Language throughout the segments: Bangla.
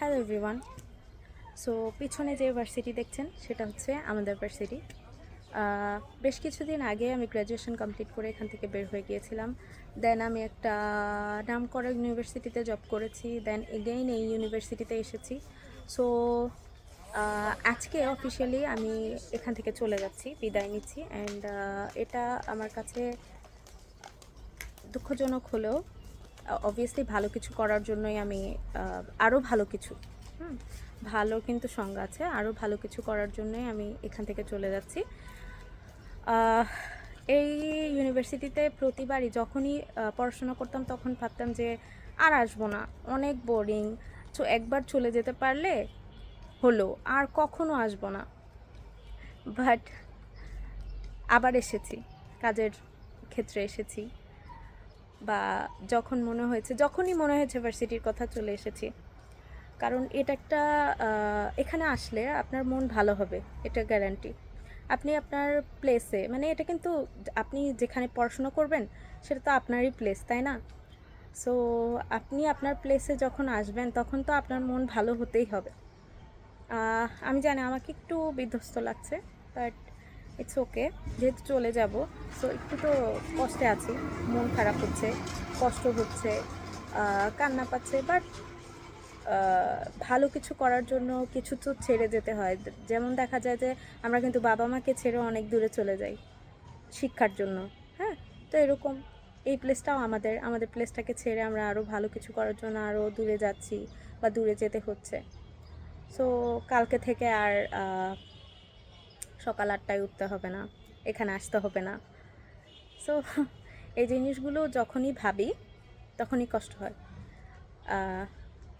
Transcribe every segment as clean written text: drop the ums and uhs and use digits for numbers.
Hello everyone. সো পিছনে যে ভার্সিটি দেখছেন সেটা হচ্ছে আমাদের ভার্সিটি। বেশ কিছুদিন আগে আমি গ্র্যাজুয়েশন কমপ্লিট করে এখান থেকে বের হয়ে গিয়েছিলাম। দেন আমি একটা নামকরা ইউনিভার্সিটিতে জব করেছি, দেন এগেইন এই ইউনিভার্সিটিতে এসেছি। সো আজকে অফিসিয়ালি আমি এখান থেকে চলে যাচ্ছি, বিদায় নিচ্ছি। অ্যান্ড এটা আমার কাছে দুঃখজনক হলেও অবভিয়াসলি ভালো কিছু করার জন্যই আমি আরও ভালো কিছু ভালো কিন্তু সংজ্ঞা আছে, আরও ভালো কিছু করার জন্যই আমি এখান থেকে চলে যাচ্ছি। এই ইউনিভার্সিটিতে প্রতিবারই যখনই পড়াশোনা করতাম তখন ভাবতাম যে আর আসবো না, অনেক বোরিং। তো একবার চলে যেতে পারলে হলো, আর কখনো আসবো না। বাট আবার এসেছি, কাজের ক্ষেত্রে এসেছি, বা যখনই মনে হয়েছে ভার্সিটির কথা চলে এসেছি। কারণ এটা একটা এখানে আসলে আপনার মন ভালো হবে, এটা গ্যারান্টি। আপনি আপনার প্লেসে, মানে এটা কিন্তু আপনি যেখানে পড়াশোনা করবেন সেটা তো আপনারই প্লেস, তাই না? সো আপনি আপনার প্লেসে যখন আসবেন তখন তো আপনার মন ভালো হতেই হবে। আমি জানি আমাকে একটু বিধ্বস্ত লাগছে, বাট ইটস ওকে, যেহেতু চলে যাব। সো একটু তো কষ্টে আছি, মন খারাপ হচ্ছে, কষ্ট হচ্ছে, কান্না পাচ্ছে, বাট ভালো কিছু করার জন্য কিছু তো ছেড়ে যেতে হয়। যেমন দেখা যায় যে আমরা কিন্তু বাবা মাকে ছেড়ে অনেক দূরে চলে যাই শিক্ষার জন্য। হ্যাঁ, তো এরকম এই প্লেসটাও আমাদের প্লেসটাকে ছেড়ে আমরা আরও ভালো কিছু করার জন্য আরও দূরে যাচ্ছি বা দূরে যেতে হচ্ছে। সো কালকে থেকে আর সকাল 8টায় উঠতে হবে না, এখানে আসতে হবে না। সো এই জিনিসগুলো যখনই ভাবি তখনই কষ্ট হয়।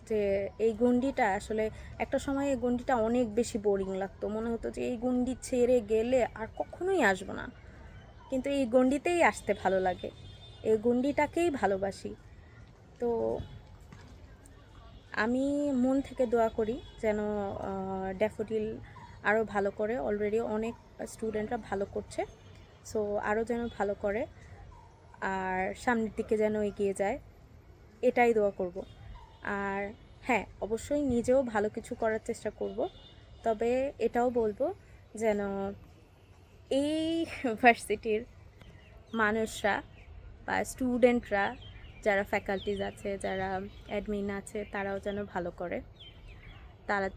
যে এই গণ্ডিটা আসলে একটা সময় এই গণ্ডিটা অনেক বেশি বোরিং লাগতো, মনে হতো যে এই গণ্ডি ছেড়ে গেলে আর কখনোই আসবো না। কিন্তু এই গণ্ডিতেই আসতে ভালো লাগে, এই গণ্ডিটাকেই ভালোবাসি। তো আমি মন থেকে দোয়া করি যেন ড্যাফোডিল আরও ভালো করে, অলরেডি অনেক স্টুডেন্টরা ভালো করছে। সো আরও যেন ভালো করে আর সামনের দিকে যেন এগিয়ে যায়, এটাই দোয়া করব। আর হ্যাঁ, অবশ্যই নিজেও ভালো কিছু করার চেষ্টা করব, তবে এটাও বলবো যেন এই ইউনিভার্সিটির মানুষরা বা স্টুডেন্টরা, যারা ফ্যাকাল্টিজ আছে, যারা অ্যাডমিন আছে, তারাও যেন ভালো করে,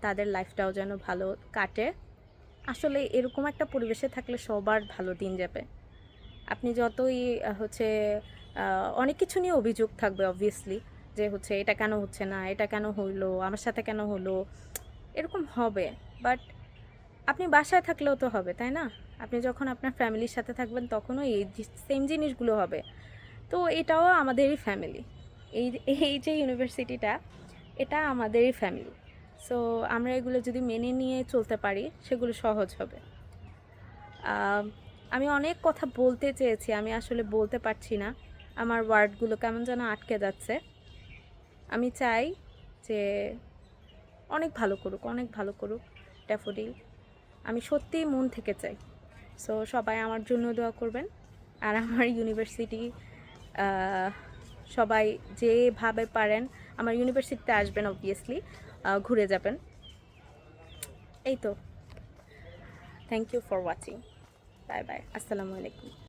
তাদের লাইফটাও যেন ভালো কাটে। আসলে এরকম একটা পরিবেশে থাকলে সবার ভালো দিন যাবে। আপনি যতই অনেক কিছু নিয়ে অভিযোগ থাকবে অবভিয়াসলি, যে এটা কেন হচ্ছে না, এটা কেন হইলো, আমার সাথে কেন হলো, এরকম হবে। বাট আপনি বাসায় থাকলেও তো হবে, তাই না? আপনি যখন আপনার ফ্যামিলির সাথে থাকবেন তখনও এই সেম জিনিসগুলো হবে। তো এটাও আমাদেরই ফ্যামিলি, এই এই যে ইউনিভার্সিটিটা, এটা আমাদেরই ফ্যামিলি। সো আমরা এগুলো যদি মেনে নিয়ে চলতে পারি সেগুলো সহজ হবে। আমি অনেক কথা বলতে চেয়েছি, আমি আসলে বলতে পারছি না, আমার ওয়ার্ডগুলো কেমন যেন আটকে যাচ্ছে। আমি চাই যে অনেক ভালো করুক ড্যাফোডিল, আমি সত্যিই মন থেকে চাই। সো সবাই আমার জন্য দোয়া করবেন। আর আমার ইউনিভার্সিটি সবাই যেভাবে পারেন আমার ইউনিভার্সিটিতে আসবেন, অবভিয়াসলি ঘুরে যাবেন। এই তো, thank you for watching, bye bye, আসসালামু আলাইকুম।